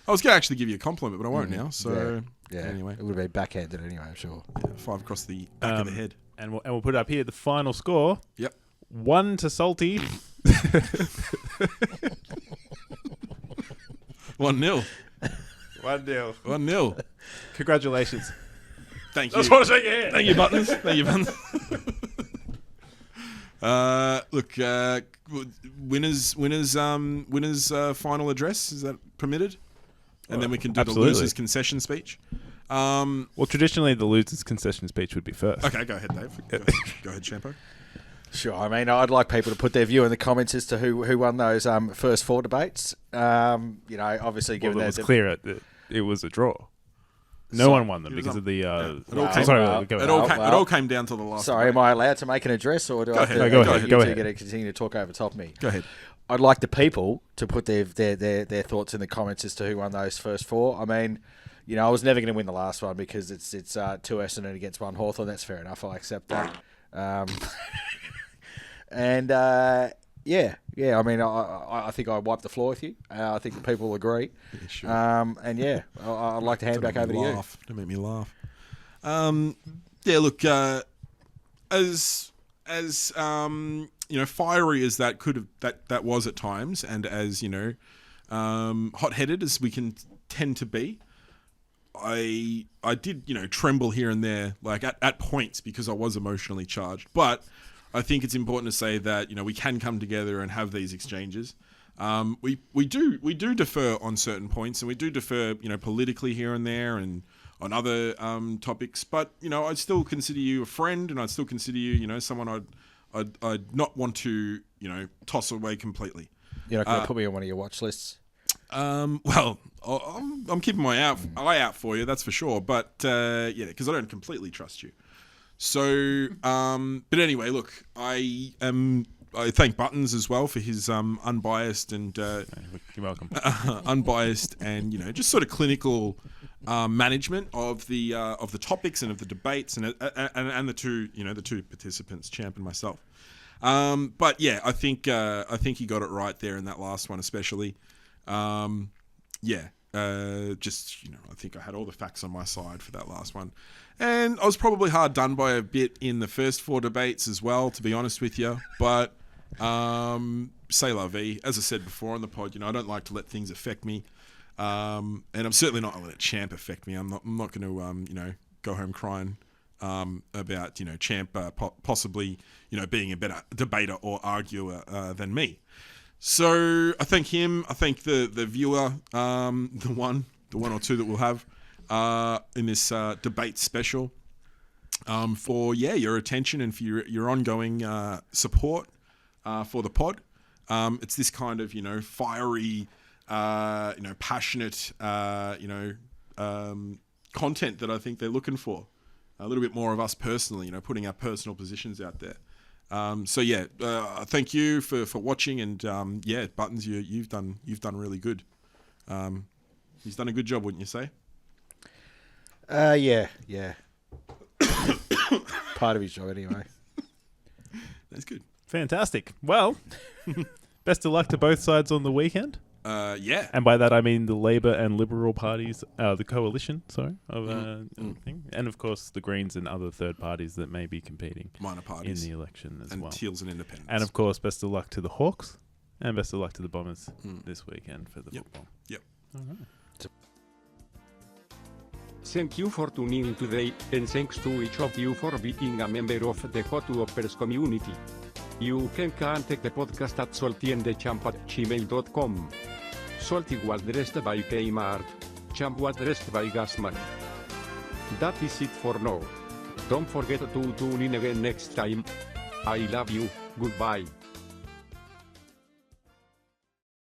I was going to actually give you a compliment, but I won't now. So Yeah, anyway, it would have been backhanded anyway, I'm sure. 5 across the back of the head. And we'll put it up here. The final score. Yep. 1 to Salty. 1-0. 1-0. 1-0. Congratulations. Thank you. Just want to shake your hand. Thank you, Buttons. Thank you, Buttons. Look, winners final address, is that permitted? And then we can do Absolutely. the loser's concession speech. Well, traditionally, the loser's concession speech would be first. Okay, go ahead, Dave. Go ahead, Champo. Sure. I mean, I'd like people to put their view in the comments as to who won those first 4 debates. Obviously, given Well, it that was clear it was a draw. No one won them because of the. It all came down to the last. Sorry, debate. am I allowed to make an address, or do I have ahead. to, No, go ahead, you go two ahead. get to continue to talk over top me? Go ahead. I'd like the people to put their thoughts in the comments as to who won those first 4. I mean, I was never going to win the last one because it's 2 Essendon against 1 Hawthorn. That's fair enough. I accept that. I mean, I think I wiped the floor with you. I think the people will agree. Yeah, sure. I'd like to hand back over to you. Don't make me laugh. Look, as fiery as that was at times, and as hot-headed as we can tend to be, I did tremble here and there, like at points, because I was emotionally charged. But I think it's important to say that we can come together and have these exchanges. We do defer on certain points, and we do defer politically here and there and on other topics. But I'd still consider you a friend, and I'd still consider you someone I'd not want to toss away completely. You're not going to put me on one of your watch lists? Well, I'm keeping my eye out for you, that's for sure. But because I don't completely trust you. So, but anyway, look, I thank Buttons as well for his unbiased and You're welcome. unbiased and just sort of clinical management of the topics and of the debates and the two participants, Champ and myself. But yeah, I think he got it right there in that last one, especially. I think I had all the facts on my side for that last one. And I was probably hard done by a bit in the first 4 debates as well, to be honest with you. But c'est la vie. As I said before on the pod, I don't like to let things affect me. And I'm certainly not going to let Champ affect me. I'm not going to, go home crying about, Champ possibly, being a better debater or arguer than me. So I thank him. I thank the viewer, the one or two that we'll have in this debate special, for your attention and for your ongoing support for the pod. It's this kind of fiery, passionate, content that I think they're looking for. A little bit more of us personally, putting our personal positions out there. Thank you for watching, and Buttons, you've done really good. He's done a good job, wouldn't you say? Yeah. Part of his job, anyway. That's good. Fantastic. Well, best of luck to both sides on the weekend. Yeah. And by that I mean the Labor and Liberal parties, the coalition, thing. And of course the Greens and other third parties that may be competing Minor parties in the election as and well. Teals and Independents. And of course, best of luck to the Hawks And best of luck to the Bombers this weekend for the football. Yep. All right. Thank you for tuning in today, and thanks to each of you for being a member of the Hot Hoppers community. You can contact the podcast at saltyandthechamp@gmail.com. Salty was dressed by Kmart. Champ was dressed by Gasman. That is it for now. Don't forget to tune in again next time. I love you, goodbye.